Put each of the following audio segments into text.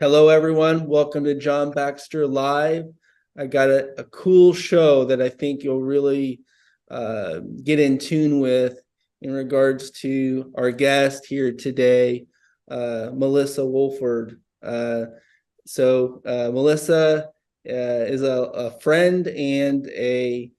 Hello, everyone. Welcome to John Baxter Live. I got a cool show that I think you'll really get in tune with in regards to our guest here today, Melissa Wolford. Melissa is a friend and a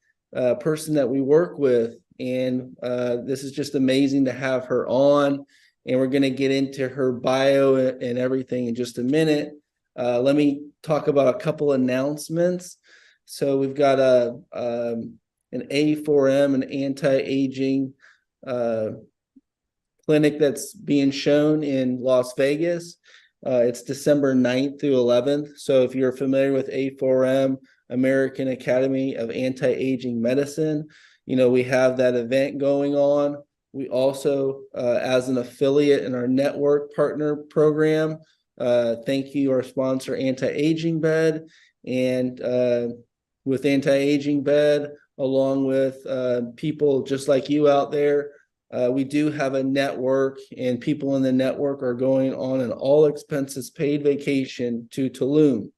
person that we work with. And this is just amazing to have her on. And we're going to get into her bio and everything in just a minute. Let me talk about a couple announcements. So we've got an A4M, an anti-aging clinic that's being shown in Las Vegas. It's December 9th through 11th. So if you're familiar with A4M, American Academy of Anti-Aging Medicine, we have that event going on. We also, as an affiliate in our network partner program, thank you, our sponsor, Anti-Aging Bed. And with Anti-Aging Bed, along with people just like you out there, we do have a network, and people in the network are going on an all expenses paid vacation to Tulum.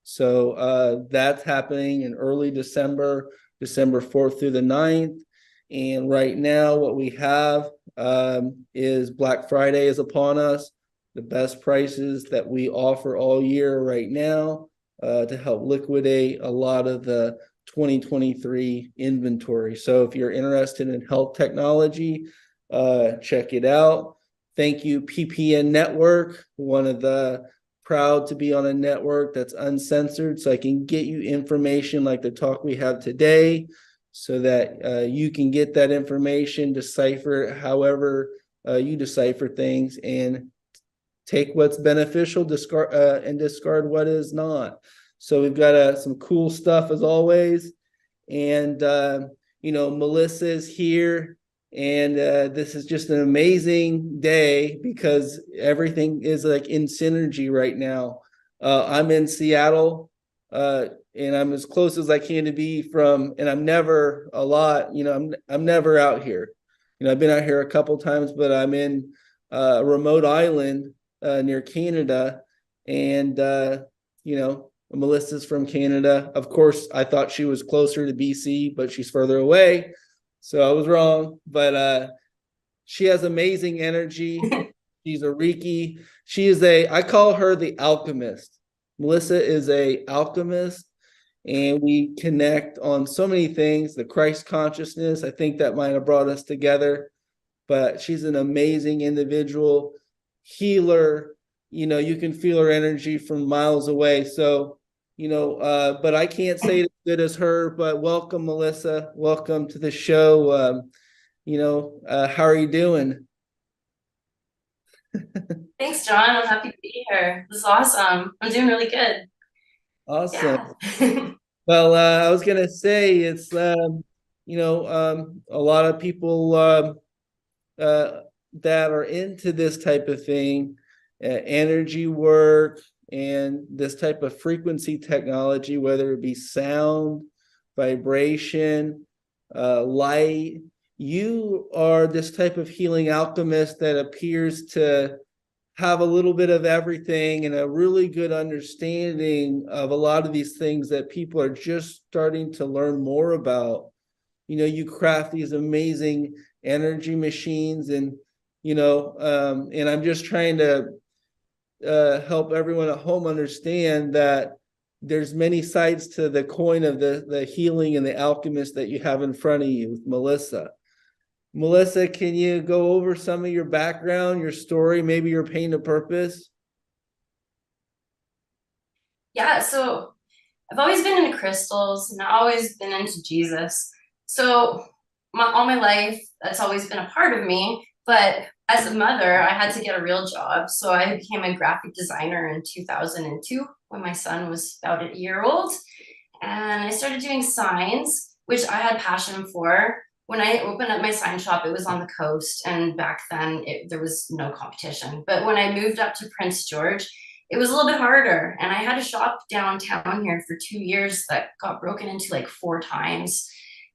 So that's happening in early December, December 4th through the 9th. And right now, what we have is Black Friday is upon us. The best prices that we offer all year right now to help liquidate a lot of the 2023 inventory. So if you're interested in health technology, check it out. Thank you, PPN Network, one of the proud to be on a network that's uncensored, so I can get you information like the talk we have today, so that you can get that information, decipher however you decipher things, and take what's beneficial, discard and discard what is not. So we've got some cool stuff as always. And, Melissa is here. And this is just an amazing day because everything is like in synergy right now. I'm in Seattle, and I'm as close as I can to be from, and I'm never a lot, I'm never out here. I've been out here a couple times, but I'm in a remote island near Canada. And, Melissa's from Canada. Of course, I thought she was closer to BC, but she's further away. So I was wrong. But she has amazing energy. She's a Reiki. I call her the alchemist. Melissa is a alchemist, and we connect on so many things. The Christ consciousness, I think that might have brought us together. But she's an amazing individual, healer. You can feel her energy from miles away. So, but I can't say it as good as her. But welcome, Melissa. Welcome to the show. How are you doing? Thanks, John. I'm happy to be here. This is awesome. I'm doing really good. Awesome. Yeah. Well, I was gonna say it's a lot of people that are into this type of thing, energy work, and this type of frequency technology, whether it be sound, vibration, light. You are this type of healing alchemist that appears to have a little bit of everything and a really good understanding of a lot of these things that people are just starting to learn more about. You craft these amazing energy machines, and I'm just trying to help everyone at home understand that there's many sides to the coin of the healing and the alchemist that you have in front of you with Melissa. Melissa, can you go over some of your background, your story, maybe your pain of purpose? Yeah, so I've always been into crystals and I've always been into Jesus. So all my life, that's always been a part of me. But as a mother, I had to get a real job. So I became a graphic designer in 2002 when my son was about a year old. And I started doing signs, which I had passion for. When I opened up my sign shop, it was on the coast, and back then there was no competition. But when I moved up to Prince George, it was a little bit harder, and I had a shop downtown here for 2 years that got broken into like 4 times,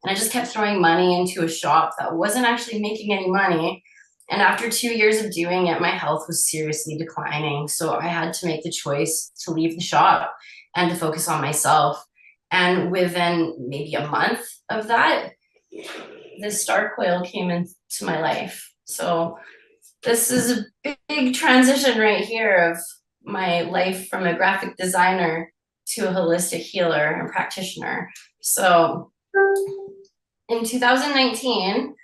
and I just kept throwing money into a shop that wasn't actually making any money. And after 2 years of doing it, my health was seriously declining. So I had to make the choice to leave the shop and to focus on myself. And within maybe a month of that, this star coil came into my life. So this is a big transition right here of my life from a graphic designer to a holistic healer and practitioner. So in 2019,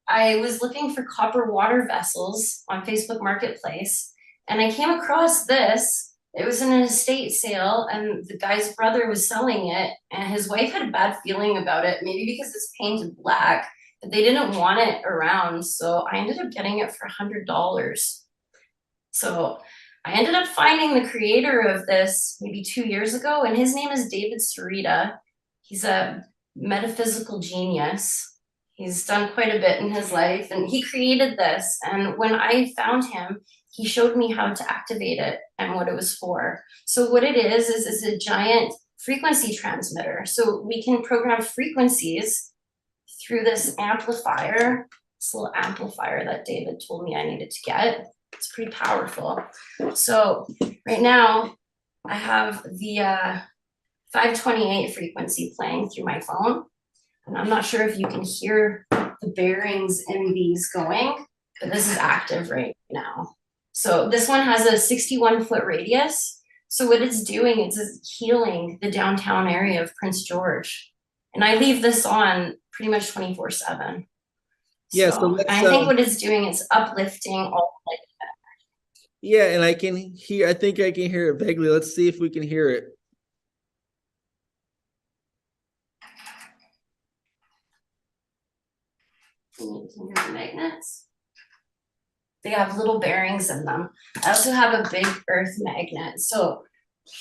I was looking for copper water vessels on Facebook Marketplace, and I came across this. It was in an estate sale, and the guy's brother was selling it, and his wife had a bad feeling about it, maybe because it's painted black, but they didn't want it around. So I ended up getting it for $100. So I ended up finding the creator of this maybe 2 years ago, and his name is David Sarita. He's a metaphysical genius. He's done quite a bit in his life, and he created this. And when I found him, he showed me how to activate it and what it was for. So what it is a giant frequency transmitter. So we can program frequencies through this amplifier, this little amplifier that David told me I needed to get. It's pretty powerful. So right now I have the 528 frequency playing through my phone. And I'm not sure if you can hear the bearings in these going, but this is active right now. So this one has a 61-foot radius. So what it's doing is healing the downtown area of Prince George. And I leave this on pretty much 24/7. Yeah, so I think what it's doing is uplifting all like that. Yeah, and I think I can hear it vaguely. Let's see if we can hear it. You can hear the magnets. They have little bearings in them. I also have a big earth magnet. So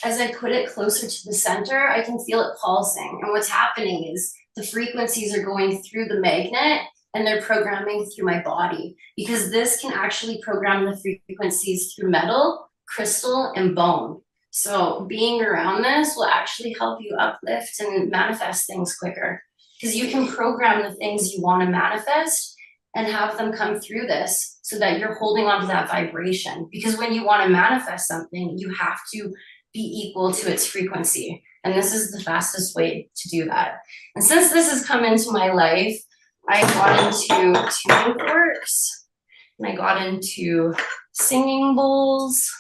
as I put it closer to the center, I can feel it pulsing. And what's happening is the frequencies are going through the magnet and they're programming through my body, because this can actually program the frequencies through metal, crystal, and bone. So being around this will actually help you uplift and manifest things quicker, because you can program the things you want to manifest and have them come through this so that you're holding on to that vibration. Because when you want to manifest something, you have to be equal to its frequency. And this is the fastest way to do that. And since this has come into my life, I got into tuning forks, and I got into singing bowls,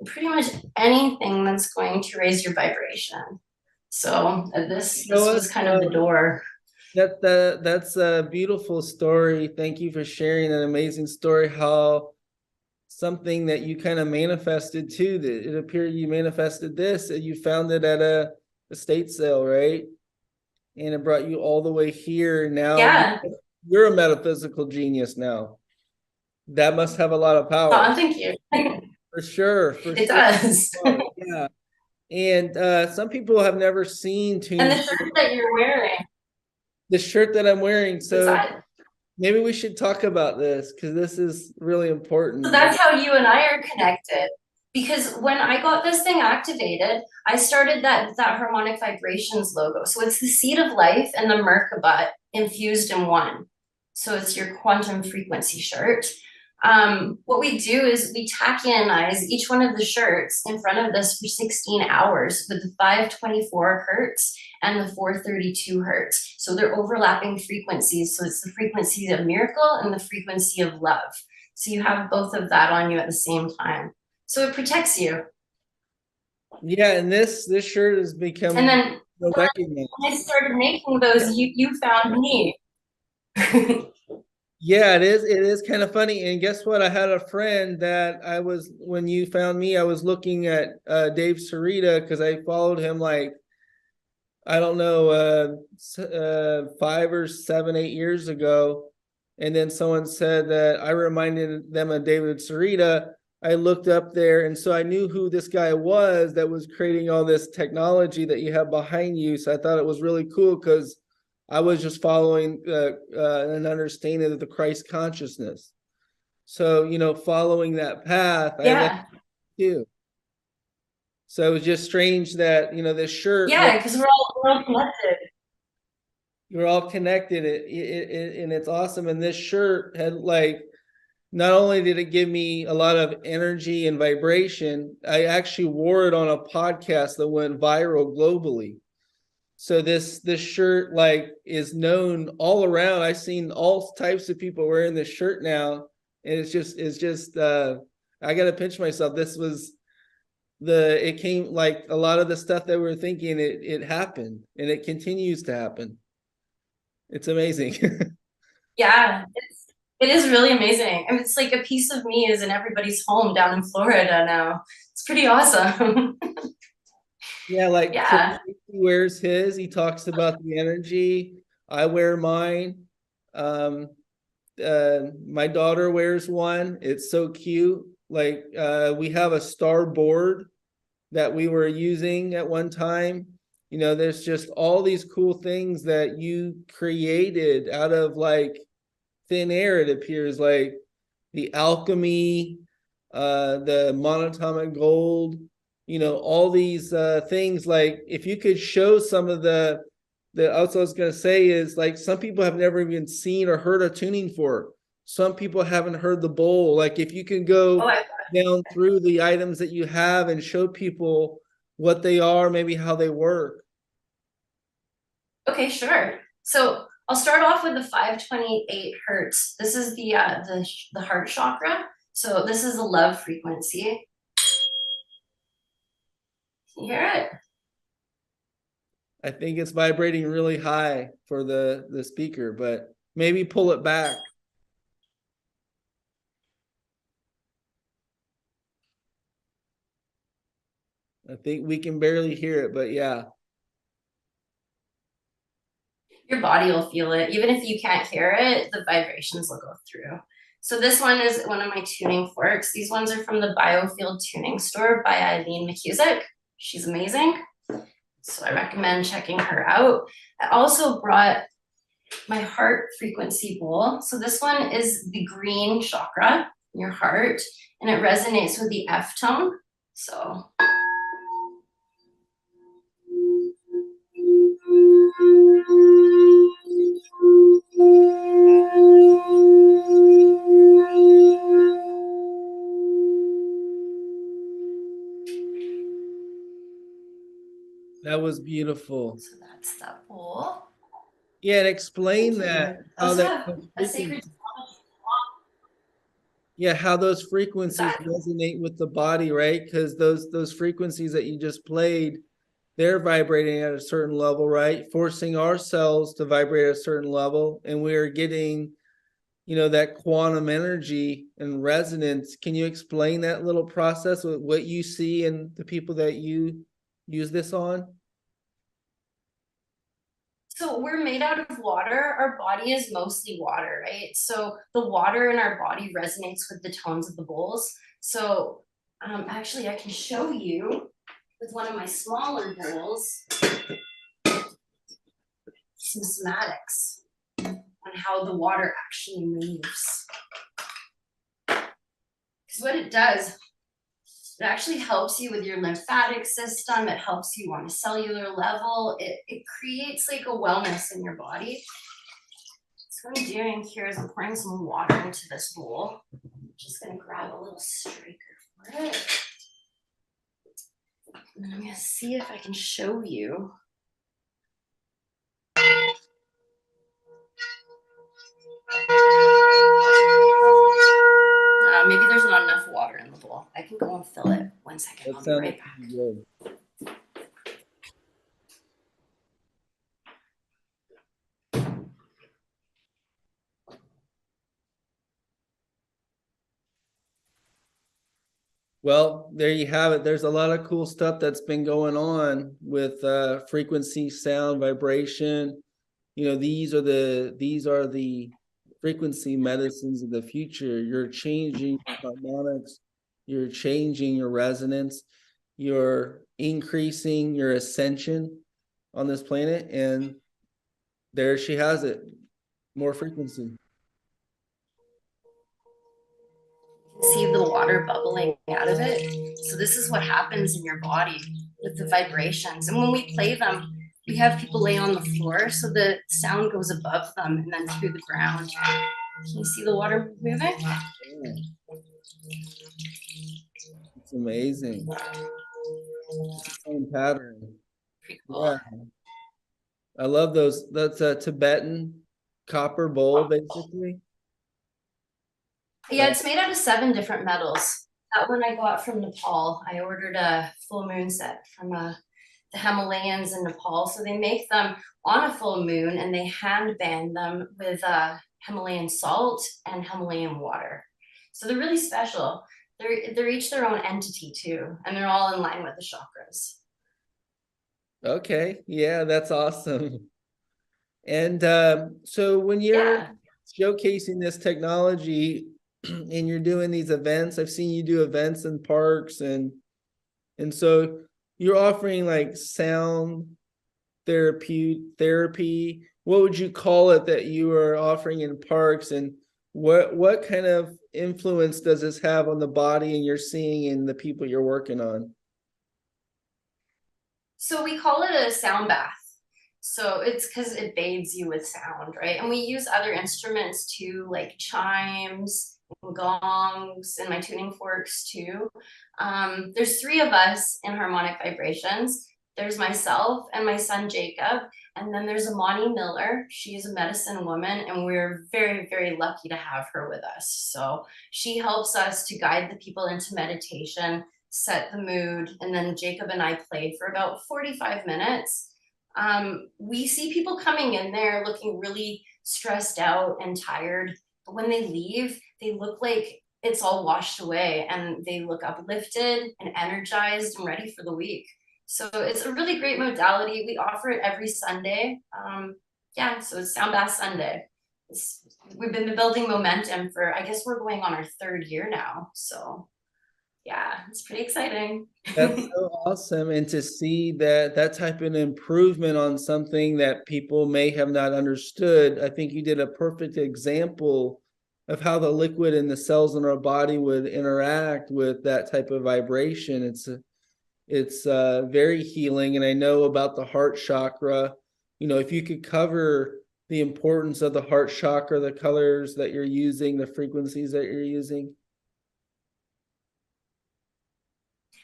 pretty much anything that's going to raise your vibration. So this was kind of the door. That's a beautiful story. Thank you for sharing an amazing story. How something that you kind of manifested too. That it appeared you manifested this, and you found it at a estate sale, right? And it brought you all the way here. Now yeah. You're a metaphysical genius now. That must have a lot of power. Oh, thank you. For sure. It does. Yeah. And some people have never seen tuning. And the shirt that you're wearing. The shirt that I'm wearing. So maybe we should talk about this, because this is really important. So that's how you and I are connected. Because when I got this thing activated, I started that harmonic vibrations logo. So it's the seed of life and the Merkaba infused in one. So it's your quantum frequency shirt. What we do is we tachionize each one of the shirts in front of this for 16 hours with the 524 hertz and the 432 hertz. So they're overlapping frequencies. So it's the frequency of miracle and the frequency of love. So you have both of that on you at the same time. So it protects you. Yeah, and this shirt has become. And then when I started making those, you found me. Yeah, it is. It is kind of funny. And guess what? I had a friend that when you found me, I was looking at Dave Sarita, because I followed him like, I don't know, 5 or 7, 8 years ago. And then someone said that I reminded them of David Sarita. I looked up there, and so I knew who this guy was that was creating all this technology that you have behind you. So I thought it was really cool, because I was just following an understanding of the Christ consciousness. So, following that path, yeah. I too. So it was just strange that, this shirt. Yeah, because we're all connected. You're all connected, and it's awesome. And this shirt had not only did it give me a lot of energy and vibration, I actually wore it on a podcast that went viral globally. So this shirt like is known all around. I've seen all types of people wearing this shirt now, and it's just I gotta pinch myself. This was it came like a lot of the stuff that we were thinking it happened, and it continues to happen. It's amazing. Yeah, it is really amazing. I mean, it's like a piece of me is in everybody's home down in Florida now. It's pretty awesome. Yeah, like so Yeah. he wears his, he talks about the energy. I wear mine. Um, my daughter wears one. It's so cute. Like we have a star board that we were using at one time. You know, there's just all these cool things that you created out of like thin air, it appears, like the alchemy, the monatomic gold, you know, all these things. Like if you could show some of the also I was gonna say is like some people have never even seen or heard a tuning fork. Some people haven't heard the bowl. Like if you can Oh, go down through the items that you have and show people what they are, maybe how they work. okay, sure. So I'll start off with the 528 hertz. This is the heart chakra. So this is the love frequency. Can you hear it? I think it's vibrating really high for the speaker, but maybe pull it back. I think we can barely hear it, but yeah. Your body will feel it. Even if you can't hear it, the vibrations will go through. So this one is one of my tuning forks. These ones are from the Biofield Tuning Store by Eileen McCusick. She's amazing. So I recommend checking her out. I also brought my heart frequency bowl. So this one is the green chakra in your heart, and it resonates with the F tone. So That was beautiful. so that's that bowl. Yeah, and explain Thank that, you. I how also that have those a sacred. frequencies, yeah, how those Is frequencies that resonate with the body, right? Because those frequencies that you just played, they're vibrating at a certain level, right? Forcing our cells to vibrate at a certain level, and we're getting, you know, that quantum energy and resonance. Can you explain that little process with what you see and the people that you use this on? So we're made out of water. Our body is mostly water, right? So the water in our body resonates with the tones of the bowls. So actually, I can show you with one of my smaller bowls some somatics on how the water actually moves. Because what it does, it actually helps you with your lymphatic system. It helps you on a cellular level. It creates like a wellness in your body. So what I'm doing here is I'm pouring some water into this bowl. I'm just gonna grab a little straker for it. And then I'm gonna see if I can show you. Maybe there's not enough water in the bowl. I can go and fill it. 1 second, That I'll be sounded right back. pretty good. Well, there you have it. There's a lot of cool stuff that's been going on with frequency, sound, vibration. You know, these are the frequency medicines of the future. You're changing harmonics, you're changing your resonance, you're increasing your ascension on this planet, and there she has it. More frequency. See the water bubbling out of it. So this is what happens in your body with the vibrations. And when we play them, we have people lay on the floor so the sound goes above them and then through the ground. Can you see the water moving? It's amazing. Same pattern. Pretty cool. Yeah, I love those. That's a Tibetan copper bowl, basically. Yeah, it's made out of 7 different metals. That one I got from Nepal. I ordered a full moon set from the Himalayas in Nepal. So they make them on a full moon and they hand band them with Himalayan salt and Himalayan water. So they're really special. They're each their own entity too, and they're all in line with the chakras. Okay, yeah, that's awesome. And so when you're Yeah. showcasing this technology and you're doing these events, I've seen you do events in parks and so you're offering like sound therapy. What would you call it that you are offering in parks, and what kind of influence does this have on the body and you're seeing in the people you're working on? So we call it a sound bath. So it's because it bathes you with sound, right? And we use other instruments too, like chimes, and gongs, and my tuning forks too. There's 3 of us in harmonic vibrations. There's myself and my son Jacob, and then there's Amani Miller. She is a medicine woman, and we're very, very lucky to have her with us. So she helps us to guide the people into meditation, set the mood, and then Jacob and I play for about 45 minutes. We see people coming in there looking really stressed out and tired, but when they leave, they look like it's all washed away and they look uplifted and energized and ready for the week. So it's a really great modality. We offer it every Sunday. Yeah, so it's Sound Bath Sunday. We've been building momentum for, I guess we're going on our 3rd year now. So yeah, it's pretty exciting. That's so awesome. And to see that type of improvement on something that people may have not understood, I think you did a perfect example of how the liquid in the cells in our body would interact with that type of vibration. It's very healing. And I know about the heart chakra. You know, if you could cover the importance of the heart chakra, the colors that you're using, the frequencies that you're using.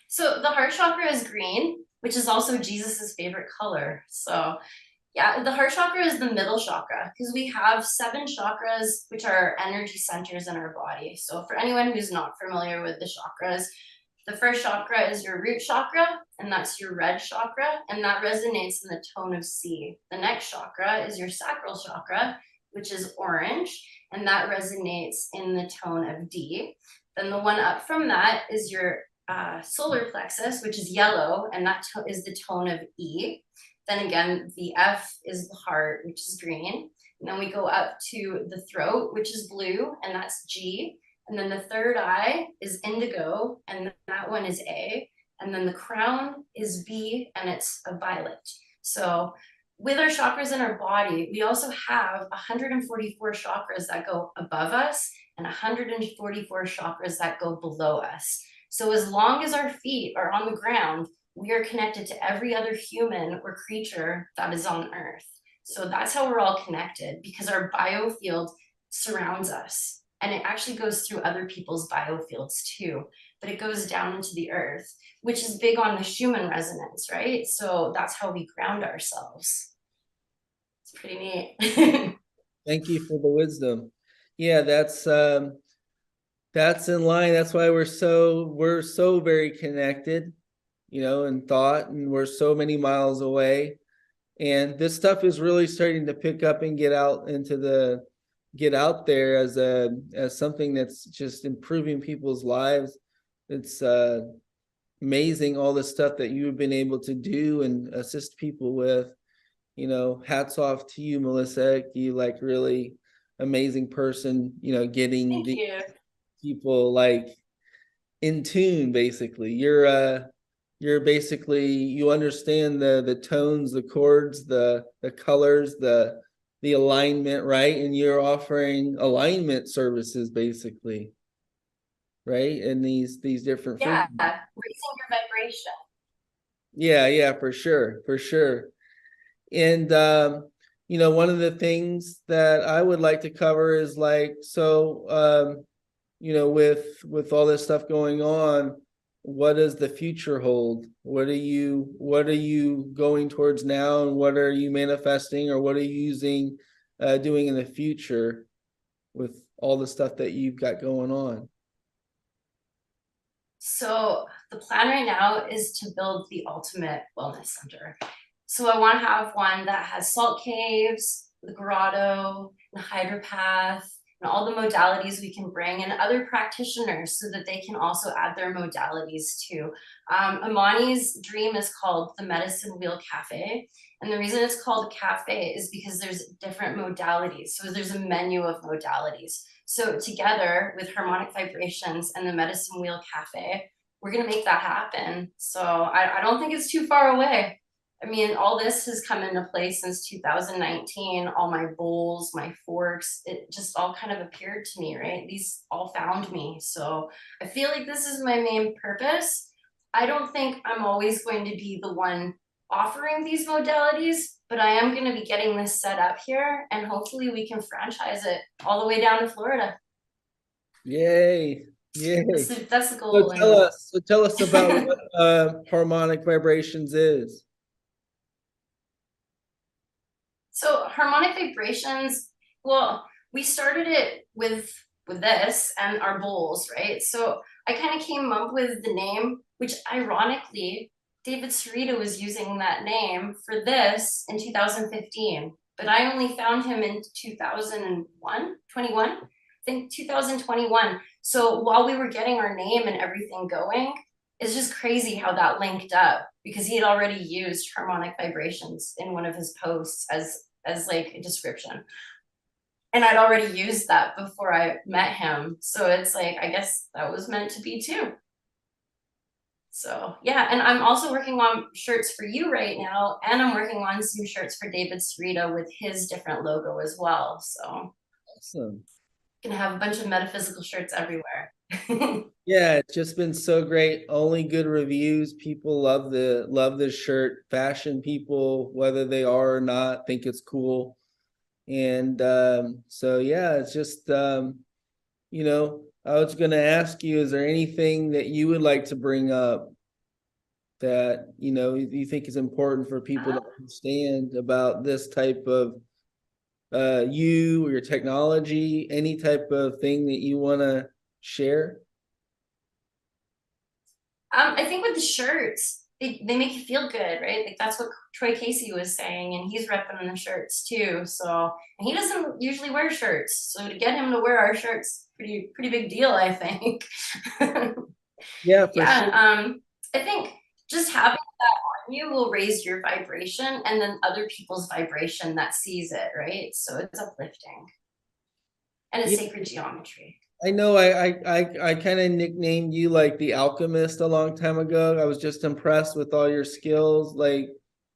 So the heart chakra is green, which is also Jesus's favorite color. So yeah, the heart chakra is the middle chakra because we have 7 chakras, which are energy centers in our body. So for anyone who's not familiar with the chakras, the first chakra is your root chakra, and that's your red chakra, and that resonates in the tone of C. The next chakra is your sacral chakra, which is orange, and that resonates in the tone of D. Then the one up from that is your solar plexus, which is yellow, and that is the tone of E. Then again, the F is the heart, which is green. And then we go up to the throat, which is blue, and that's G. And then the third eye is indigo, and that one is A. And then the crown is B, and it's a violet. So with our chakras in our body, we also have 144 chakras that go above us and 144 chakras that go below us. So as long as our feet are on the ground, we are connected to every other human or creature that is on earth. So that's how we're all connected, because our biofield surrounds us. And it actually goes through other people's biofields too, but it goes down into the earth, which is big on the Schumann resonance, right? So that's how we ground ourselves. It's pretty neat. Thank you for the wisdom. Yeah, that's in line. That's why we're so very connected, you know, in thought, and we're so many miles away. And this stuff is really starting to pick up and get out there as something that's just improving people's lives. It's amazing all the stuff that you've been able to do and assist people with. You know, hats off to you, Melissa. You like really amazing person, you know, getting Thank the you. people like in tune. Basically you're basically, you understand the tones, the chords, the colors, the alignment, right? And you're offering alignment services basically, right? And these different Yeah, frequencies. raising your vibration. Yeah, for sure. And you know, one of the things that I would like to cover is like, so with all this stuff going on, what does the future hold? What are you going towards now, and what are you manifesting, or what are you doing in the future with all the stuff that you've got going on? So the plan right now is to build the ultimate wellness center. So I want to have one that has salt caves, the grotto, the hydropath, and all the modalities we can bring, and other practitioners so that they can also add their modalities too. Amani's dream is called the Medicine Wheel Cafe. And the reason it's called a cafe is because there's different modalities. So there's a menu of modalities. So together with harmonic vibrations and the Medicine Wheel Cafe, we're going to make that happen. So I don't think it's too far away. I mean, all this has come into place since 2019. All my bowls, my forks, it just all kind of appeared to me, right? These all found me. So I feel like this is my main purpose. I don't think I'm always going to be the one offering these modalities, but I am going to be getting this set up here, and hopefully we can franchise it all the way down to Florida. Yay. That's the So goal tell anyway. us, so tell us about what harmonic vibrations is. So harmonic vibrations, well, we started it with this and our bowls, right? So I kind of came up with the name, which ironically, David Sarita was using that name for this in 2015, but I only found him in 2001, 21, I think 2021. So while we were getting our name and everything going, it's just crazy how that linked up because he had already used harmonic vibrations in one of his posts as like a description. And I'd already used that before I met him. So it's like, I guess that was meant to be too. So yeah, and I'm also working on shirts for you right now, and I'm working on some shirts for David Sarita with his different logo as well. So Awesome. gonna have a bunch of metaphysical shirts everywhere. Yeah, it's just been so great. Only good reviews. People love this shirt. Fashion people, whether they are or not, think it's cool. And so yeah, it's just I was gonna ask you, is there anything that you would like to bring up that you think is important for people to understand about this type of you or your technology, any type of thing that you want to share? I think with the shirts, they make you feel good, right? Like that's what Troy Casey was saying, and he's repping the shirts too. So and he doesn't usually wear shirts, so to get him to wear our shirts, pretty big deal, I think. Yeah, for Yeah, sure. I think just having that on you will raise your vibration, and then other people's vibration that sees it, right? So it's uplifting, and it's Yeah, sacred geometry. I know I kind of nicknamed you like the alchemist a long time ago. I was just impressed with all your skills. Like,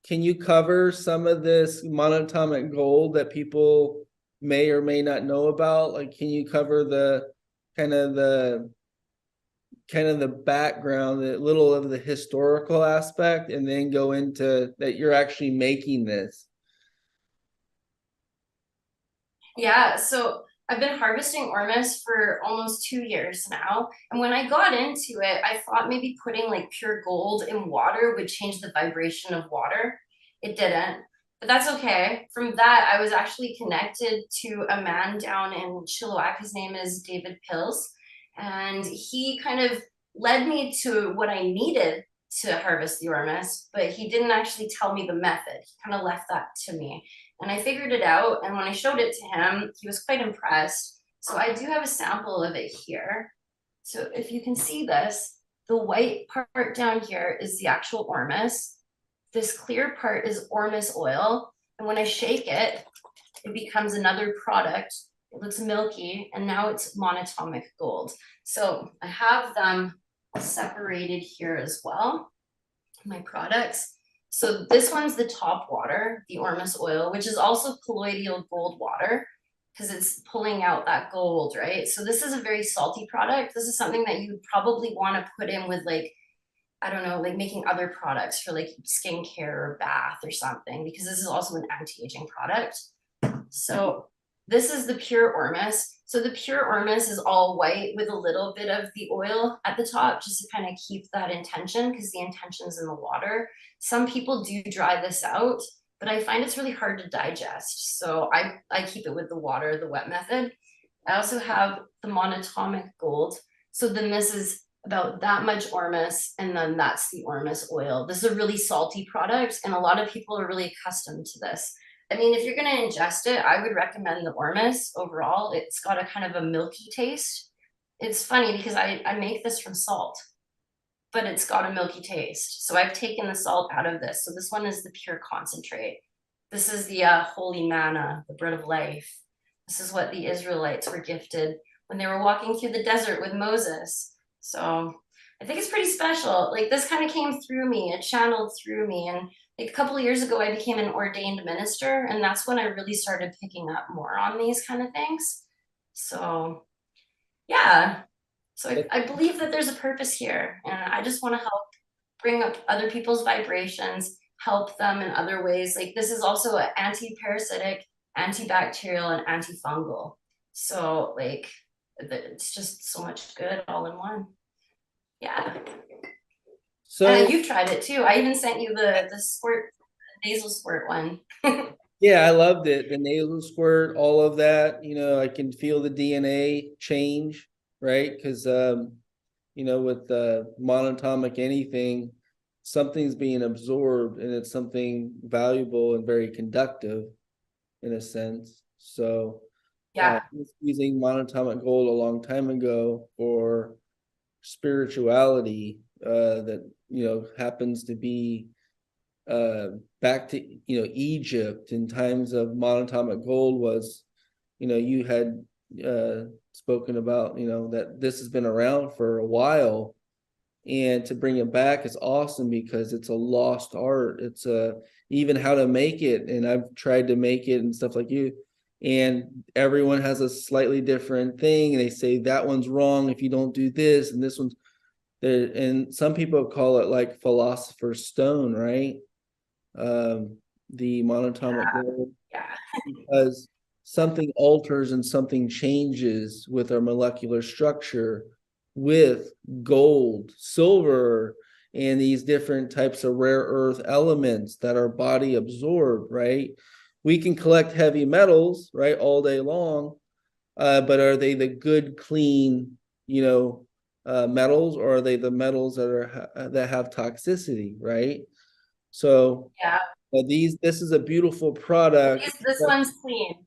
can you cover some of this monatomic gold that people may or may not know about? Like, can you cover the kind of the background, a little of the historical aspect, and then go into that you're actually making this? Yeah, so I've been harvesting ormus for almost 2 years now. And when I got into it, I thought maybe putting like pure gold in water would change the vibration of water. It didn't, but that's okay. From that, I was actually connected to a man down in Chilliwack. His name is David Pills. And he kind of led me to what I needed to harvest the ormus, but he didn't actually tell me the method. He kind of left that to me. And I figured it out. And when I showed it to him, he was quite impressed. So I do have a sample of it here. So if you can see this, the white part down here is the actual ormus. This clear part is ormus oil. And when I shake it, it becomes another product. It looks milky, and now it's monatomic gold. So I have them separated here as well, my products. So this one's the top water, the ormus oil, which is also colloidal gold water because it's pulling out that gold, right? So this is a very salty product. This is something that you probably want to put in with like, I don't know, like making other products for like skincare or bath or something, because this is also an anti-aging product. So this is the pure ormus. So the pure ormus is all white with a little bit of the oil at the top, just to kind of keep that intention, because the intention's in the water. Some people do dry this out, but I find it's really hard to digest. So I keep it with the water, the wet method. I also have the monatomic gold. So then this is about that much ormus, and then that's the ormus oil. This is a really salty product, and a lot of people are really accustomed to this. I mean, if you're going to ingest it, I would recommend the ormus overall. It's got a kind of a milky taste. It's funny because I make this from salt, but it's got a milky taste. So I've taken the salt out of this. So this one is the pure concentrate. This is the holy manna, the bread of life. This is what the Israelites were gifted when they were walking through the desert with Moses. So I think it's pretty special. Like this kind of came through me, it channeled through me. And like a couple of years ago, I became an ordained minister, and that's when I really started picking up more on these kind of things. So yeah, so I believe that there's a purpose here, and I just want to help bring up other people's vibrations, help them in other ways. Like this is also an anti-parasitic, antibacterial, and antifungal. So like it's just so much good all in one. Yeah. So You've tried it too. I even sent you the squirt, nasal squirt one. yeah, I loved it. The nasal squirt, all of that. I can feel the DNA change, right? Because with monatomic anything, something's being absorbed, and it's something valuable and very conductive in a sense. So Yeah. using monatomic gold a long time ago for spirituality, that happens to be back to Egypt in times of monatomic gold. Was you had spoken about that this has been around for a while, and to bring it back is awesome because it's a lost art. It's even how to make it, and I've tried to make it and stuff like you, and everyone has a slightly different thing, and they say that one's wrong if you don't do this, and this one's there. And some people call it like philosopher's stone, right? The monatomic gold, Yeah. because something alters and something changes with our molecular structure with gold, silver, and these different types of rare earth elements that our body absorb, right? We can collect heavy metals, right, all day long, but are they the good, clean, metals, or are they the metals that have toxicity, right? So Yeah. this is a beautiful product. This one's clean.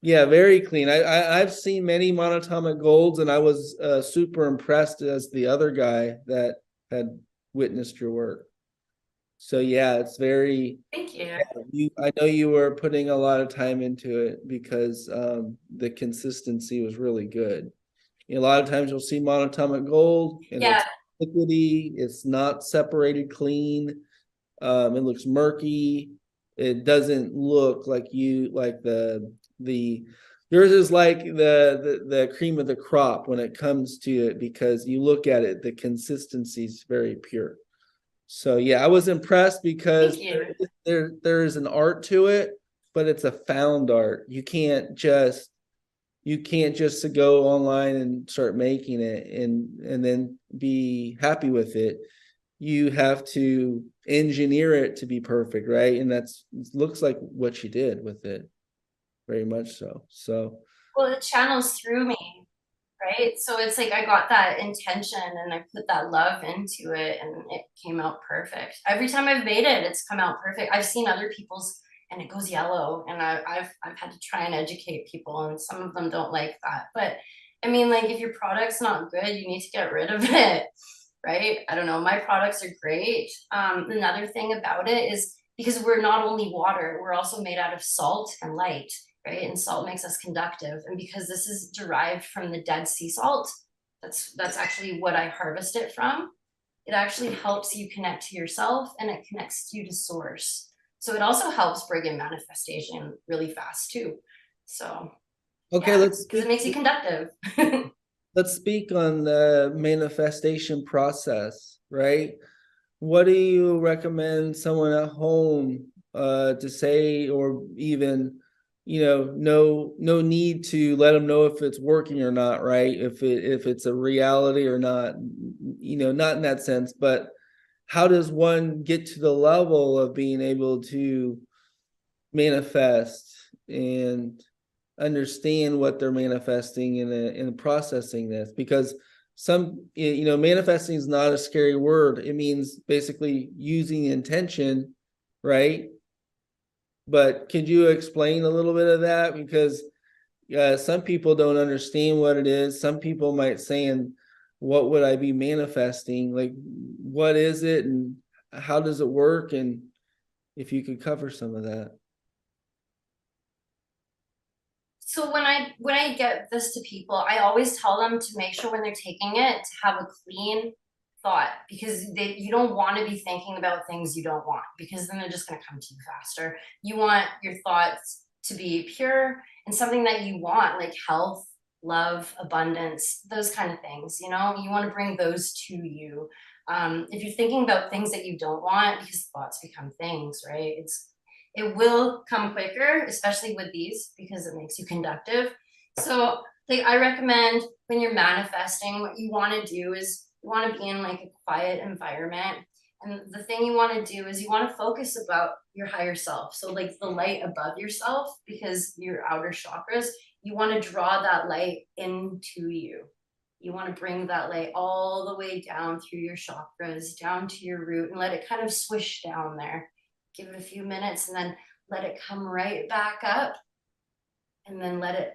Yeah, very clean. I've seen many monatomic golds, and I was super impressed as the other guy that had witnessed your work. So yeah, it's very. Thank you. I know you were putting a lot of time into it because the consistency was really good. A lot of times you'll see monatomic gold and Yeah. it's liquidy, it's not separated clean, it looks murky. It doesn't look like the yours is like the cream of the crop when it comes to it, because you look at it, the consistency is very pure. So yeah, I was impressed because there is an art to it, but it's a found art. You can't just go online and start making it and then be happy with it. You have to engineer it to be perfect, right? And that's looks like what you did with it, very much so. So well, it channels through me, right? So it's like I got that intention and I put that love into it, and it came out perfect. Every time I've made it, it's come out perfect. I've seen other people's and it goes yellow, and I've had to try and educate people, and some of them don't like that. But I mean, like if your product's not good, you need to get rid of it, right? I don't know. My products are great. Another thing about it is because we're not only water, we're also made out of salt and light, right? And salt makes us conductive. And because this is derived from the Dead Sea salt, that's actually what I harvest it from. It actually helps you connect to yourself, and it connects you to source. So it also helps bring in manifestation really fast too. So okay, yeah, because it makes you conductive. let's speak on the manifestation process, right? What do you recommend someone at home to say, or even no need to let them know if it's working or not, right? If it's a reality or not, not in that sense. But how does one get to the level of being able to manifest and understand what they're manifesting and processing this? Because manifesting is not a scary word. It means basically using intention, right? But could you explain a little bit of that? Because some people don't understand what it is. Some people might saying, what would I be manifesting? Like, what is it and how does it work? And if you could cover some of that. So when I get this to people, I always tell them to make sure when they're taking it to have a clean thought, because you don't want to be thinking about things you don't want, because then they're just going to come to you faster. You want your thoughts to be pure and something that you want, like health, love, abundance, those kind of things. You want to bring those to you. If you're thinking about things that you don't want, because thoughts become things, right? It will come quicker, especially with these, because it makes you conductive. So like I recommend when you're manifesting, what you want to do is you want to be in like a quiet environment. And the thing you want to do is you want to focus about your higher self. So like the light above yourself, because your outer chakras, you want to draw that light into you. You want to bring that light all the way down through your chakras, down to your root, and let it kind of swish down there. Give it a few minutes and then let it come right back up, and then let it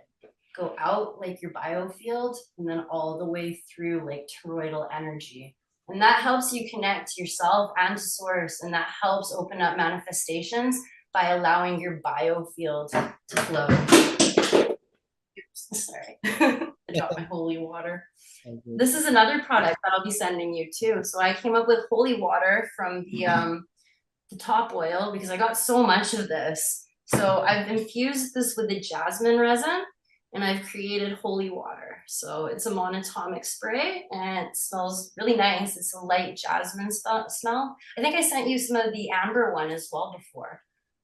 go out like your biofield, and then all the way through like toroidal energy. And that helps you connect to yourself and to source. And that helps open up manifestations by allowing your biofield to flow. Oops, sorry. I dropped my holy water. This is another product that I'll be sending you too. So I came up with holy water from the top oil, because I got so much of this. So I've infused this with the jasmine resin, and I've created holy water. So it's a monatomic spray and it smells really nice. It's a light jasmine smell. I think I sent you some of the amber one as well before.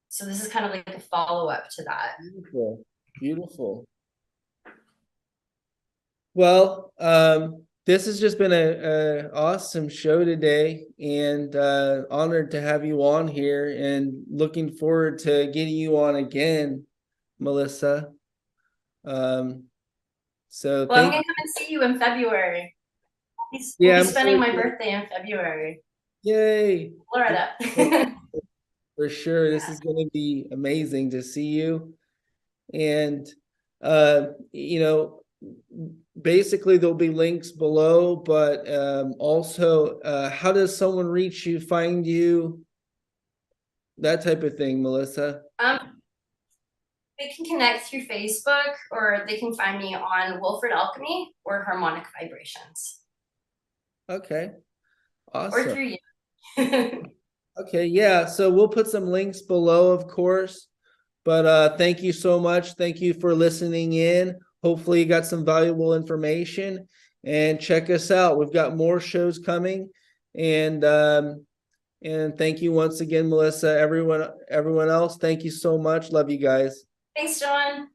So this is kind of like a follow-up to that. Beautiful. Beautiful. Well, this has just been a awesome show today, and honored to have you on here, and looking forward to getting you on again, Melissa. So well, I'm gonna come and see you in February. We'll be spending my birthday in February. Yay! Florida. For sure, this is going to be amazing to see you, and basically there'll be links below, but also how does someone reach you, find you, that type of thing, Melissa? They can connect through Facebook, or they can find me on Wolford Alchemy or Harmonic Vibrations. Okay, awesome. Or through you. Okay, yeah, so we'll put some links below, of course, but thank you so much. Thank you for listening in. Hopefully you got some valuable information, and check us out. We've got more shows coming, and thank you once again, Melissa. Everyone else, thank you so much. Love you guys. Thanks, John.